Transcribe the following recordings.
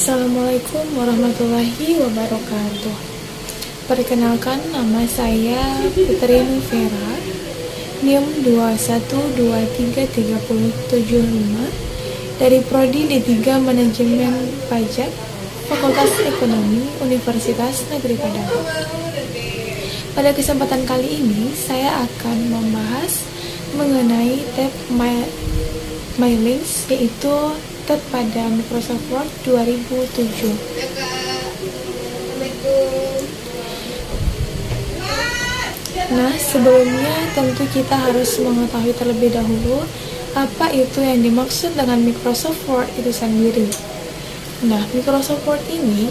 Assalamualaikum warahmatullahi wabarakatuh. Perkenalkan, nama saya Putri Nuvera, NIM 21233075 dari Prodi D3 Manajemen Pajak, Fakultas Ekonomi, Universitas Negeri Padang. Pada kesempatan kali ini, saya akan membahas mengenai tab My Links, yaitu tab pada Microsoft Word 2007. Nah, sebelumnya tentu kita harus mengetahui terlebih dahulu apa itu yang dimaksud dengan Microsoft Word itu sendiri. Nah, Microsoft Word ini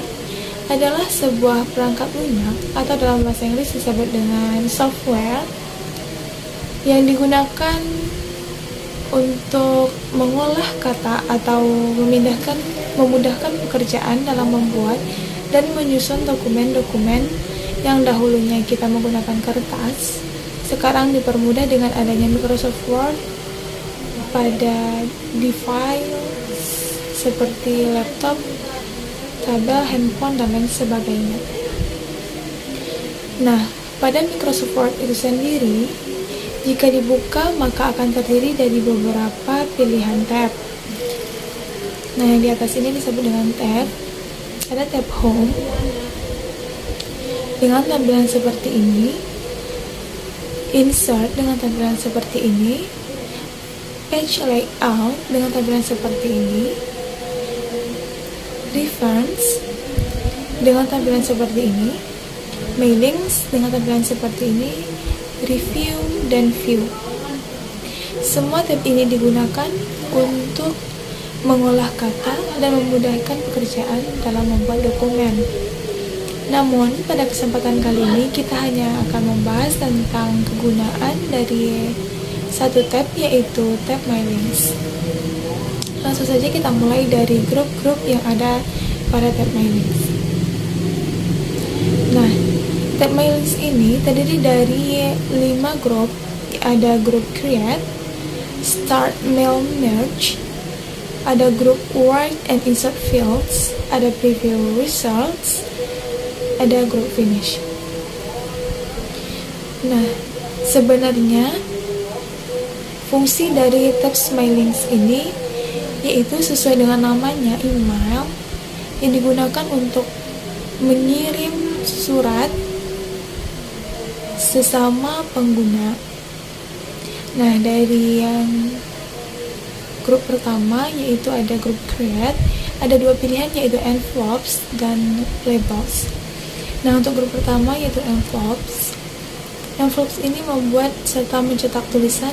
adalah sebuah perangkat lunak atau dalam bahasa Inggris disebut dengan software yang digunakan untuk mengolah kata atau memudahkan pekerjaan dalam membuat dan menyusun dokumen-dokumen yang dahulunya kita menggunakan kertas, sekarang dipermudah dengan adanya Microsoft Word pada device seperti laptop, tablet, handphone, dan lain sebagainya. Nah, pada Microsoft Word itu sendiri, jika dibuka maka akan terdiri dari beberapa pilihan tab. Nah, yang di atas ini disebut dengan tab. Ada tab Home dengan tampilan seperti ini, Insert dengan tampilan seperti ini, Page Layout dengan tampilan seperti ini, Reference dengan tampilan seperti ini, Mailings dengan tampilan seperti ini, Review dan View. Semua tab ini digunakan untuk mengolah kata dan memudahkan pekerjaan dalam membuat dokumen. Namun, pada kesempatan kali ini kita hanya akan membahas tentang kegunaan dari satu tab, yaitu tab My Links. Langsung saja kita mulai dari grup-grup yang ada pada tab My Links. Nah, tab My Links ini terdiri dari 5 grup. Ada grup Create, Start Mail Merge, ada grup Write and Insert Fields, ada Preview Results, ada grup Finish. Nah, sebenarnya fungsi dari tab My Links ini yaitu sesuai dengan namanya, email yang digunakan untuk mengirim surat sesama pengguna. Nah, dari yang grup pertama yaitu ada grup Create, ada dua pilihan yaitu Envelopes dan Labels. Nah, untuk grup pertama yaitu Envelopes. Envelopes ini membuat serta mencetak tulisan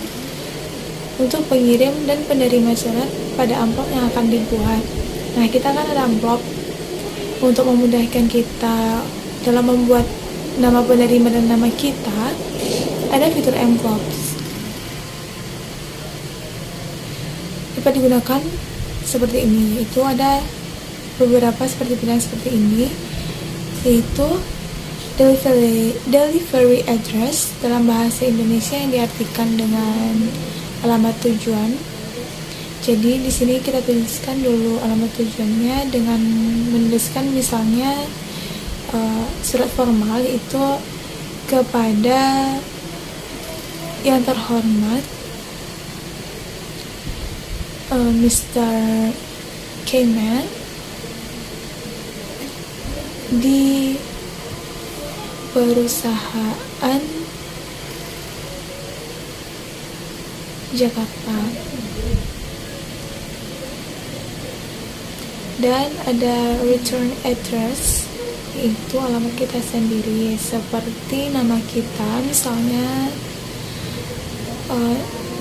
untuk pengirim dan penerima surat pada amplop yang akan dibuat. Nah, kita kan ada amplop. Untuk memudahkan kita dalam membuat nama penerima dan nama kita, ada fitur Envelopes. Dapat digunakan seperti ini, yaitu ada beberapa seperti pilihan seperti ini, yaitu delivery address dalam bahasa Indonesia yang diartikan dengan alamat tujuan. Jadi di sini kita tuliskan dulu alamat tujuannya dengan menuliskan misalnya surat formal, yaitu kepada yang terhormat Mr. Kman di perusahaan Jakarta. Dan ada return address, yaitu alamat kita sendiri seperti nama kita, misalnya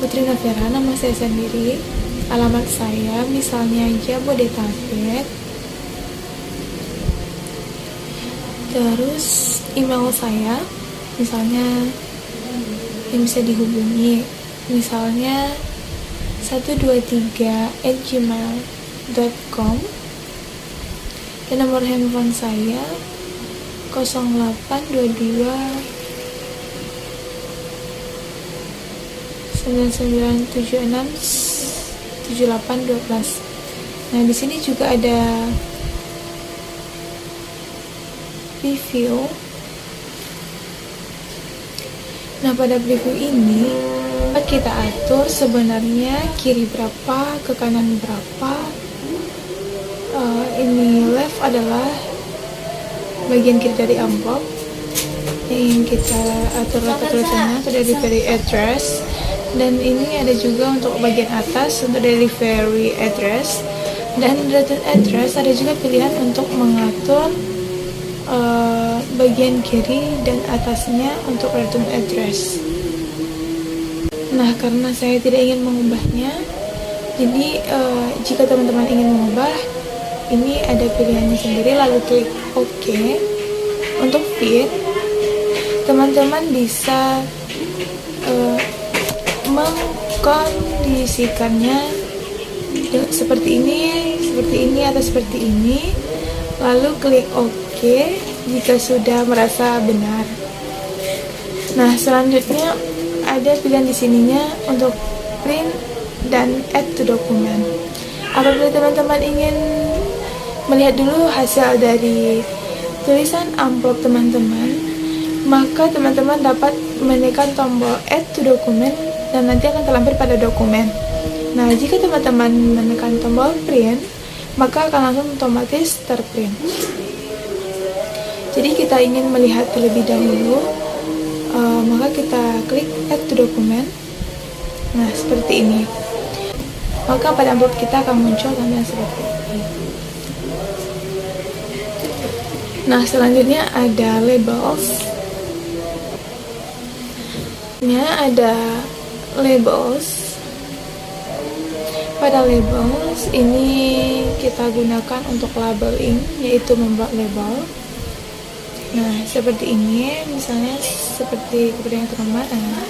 Putri Nuvera, nama saya sendiri. Alamat saya misalnya Jabodetabek. Terus email saya misalnya yang bisa dihubungi, misalnya 123@gmail.com, dan nomor handphone saya 0822 9976 7812. Nah, di sini juga ada preview. Nah, pada preview ini kita atur sebenarnya kiri berapa, ke kanan berapa. Ini left adalah bagian kiri dari amplop yang ingin kita atur letak tulisannya atau delivery address, dan ini ada juga untuk bagian atas untuk delivery address, dan return address ada juga pilihan untuk mengatur bagian kiri dan atasnya untuk return address. Nah, karena saya tidak ingin mengubahnya, jadi jika teman-teman ingin mengubah, ini ada pilihannya sendiri, lalu klik OK. Untuk feed, teman-teman bisa mengkondisikannya seperti ini atau seperti ini, lalu klik OK jika sudah merasa benar. Nah, selanjutnya ada pilihan di sininya untuk print dan add to document. Apabila teman-teman ingin melihat dulu hasil dari tulisan amplop teman-teman, maka teman-teman dapat menekan tombol add to document dan nanti akan terlampir pada dokumen. Nah, jika teman-teman menekan tombol print, maka akan langsung otomatis terprint. Jadi kita ingin melihat terlebih dahulu, maka kita klik add to document. Nah, seperti ini. Maka pada amplop kita akan muncul tampilan seperti ini. Nah, selanjutnya ada labels. Ada labels. Pada labels ini kita gunakan untuk labeling, yaitu membuat label. Nah, seperti ini, misalnya seperti kepada yang terhormat. Nah,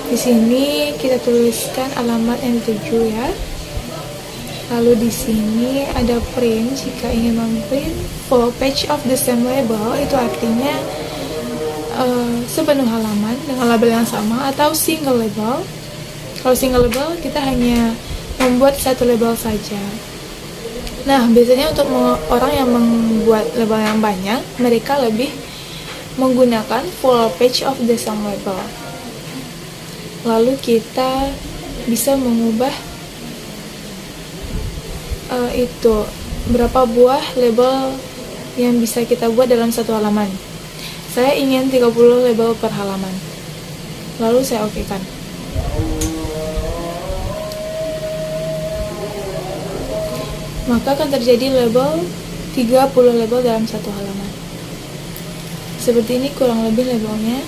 di sini kita tuliskan alamat yang dituju ya. Lalu di sini ada print jika ingin memprint full page of the same label, itu artinya sepenuh halaman dengan label yang sama, atau single label. Kalau single label kita hanya membuat satu label saja. Nah, biasanya untuk orang yang membuat label yang banyak, mereka lebih menggunakan full page of the same label. Lalu kita bisa mengubah itu berapa buah label yang bisa kita buat dalam satu halaman. Saya ingin 30 label per halaman, lalu saya okekan. Maka akan terjadi 30 label dalam satu halaman. Seperti ini kurang lebih labelnya.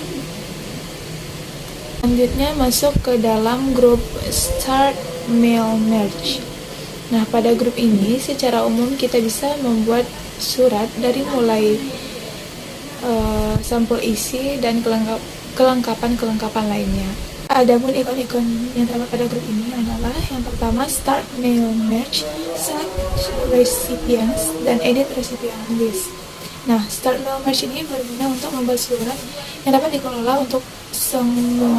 Selanjutnya masuk ke dalam grup Start Mail Merge. Nah, pada grup ini secara umum kita bisa membuat surat dari mulai sampul isi dan kelengkapan lainnya. Adapun ikon-ikon yang terdapat pada grup ini adalah yang pertama Start Mail Merge, Select Recipients, dan Edit Recipient List. Nah, Start Mail Merge ini berguna untuk membuat surat yang dapat dikelola untuk semua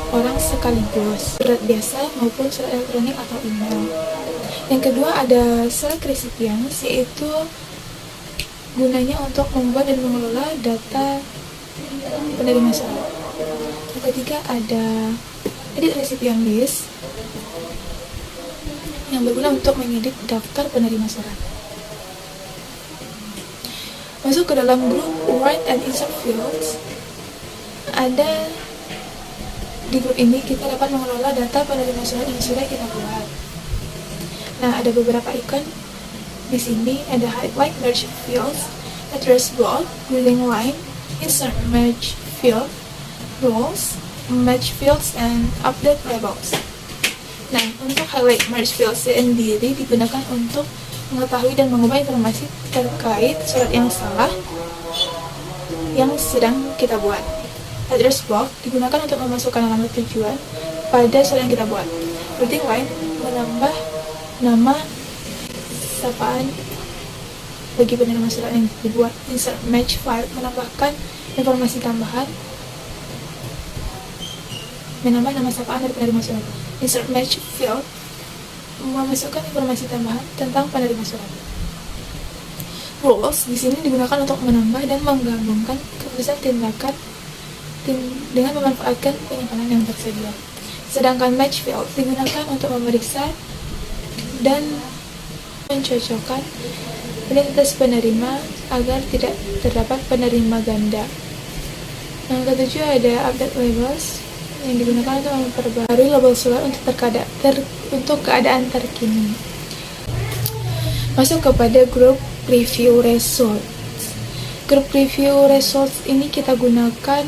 orang sekaligus, surat biasa maupun surat elektronik atau email. Yang kedua ada Select Recipients, yaitu gunanya untuk membuat dan mengelola data penerima surat. Yang ketiga ada Edit Recipient List, yang berguna untuk mengedit daftar penerima surat. Masuk ke dalam grup Write and Insert Fields. Ada di grup ini kita dapat mengelola data penerima surat yang sudah kita buat. Nah, ada beberapa ikon di sini. Ada Highlight Merge Fields, Address Block, Building Line, Insert Merge Field, Rules, Merge Fields, and Update Labels. Nah, untuk Highlight Merge Fields sendiri digunakan untuk mengetahui dan mengubah informasi terkait surat yang salah yang sedang kita buat. Address Block digunakan untuk memasukkan alamat tujuan pada surat yang kita buat. Building Line menambah nama sapaan bagi penerima surat yang dibuat. Insert Match File menambahkan informasi tambahan, menambah nama sapaan dari penerima surat. Insert Match Field memasukkan informasi tambahan tentang penerima surat. rules di sini digunakan untuk menambah dan menggabungkan keputusan tindakan dengan memanfaatkan penyimpanan yang tersedia. Sedangkan match field digunakan untuk memeriksa dan mencocokkan identitas penerima agar tidak terdapat penerima ganda. Yang ketujuh ada update labels yang digunakan untuk memperbarui label surat untuk keadaan terkini. Masuk kepada grup review results. Grup review results ini kita gunakan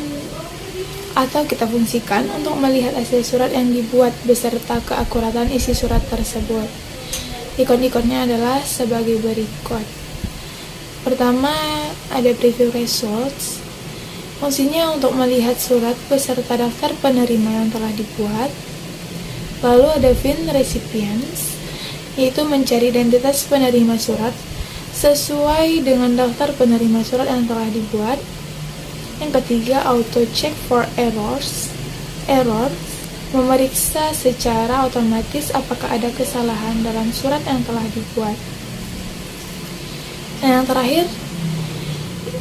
atau kita fungsikan untuk melihat hasil surat yang dibuat beserta keakuratan isi surat tersebut. Ikon-ikonnya adalah sebagai berikut. Pertama, ada preview results. Fungsinya untuk melihat surat beserta daftar penerima yang telah dibuat. Lalu ada find recipients, yaitu mencari identitas penerima surat sesuai dengan daftar penerima surat yang telah dibuat. Yang ketiga, auto check for errors, memeriksa secara otomatis apakah ada kesalahan dalam surat yang telah dibuat. Dan yang terakhir,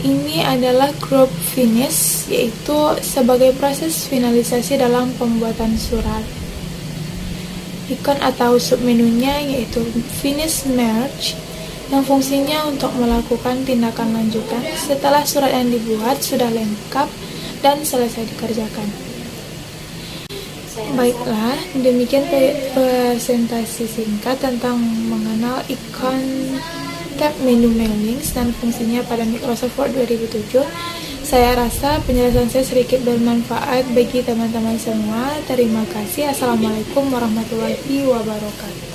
ini adalah group finish, yaitu sebagai proses finalisasi dalam pembuatan surat. Ikon atau submenunya yaitu finish merge, yang fungsinya untuk melakukan tindakan lanjutan setelah surat yang dibuat sudah lengkap dan selesai dikerjakan. Baiklah, demikian presentasi singkat tentang mengenal ikon tab menu mailings dan fungsinya pada Microsoft Word 2007. Saya rasa penjelasan saya sedikit bermanfaat bagi teman-teman semua. Terima kasih. Assalamualaikum warahmatullahi wabarakatuh.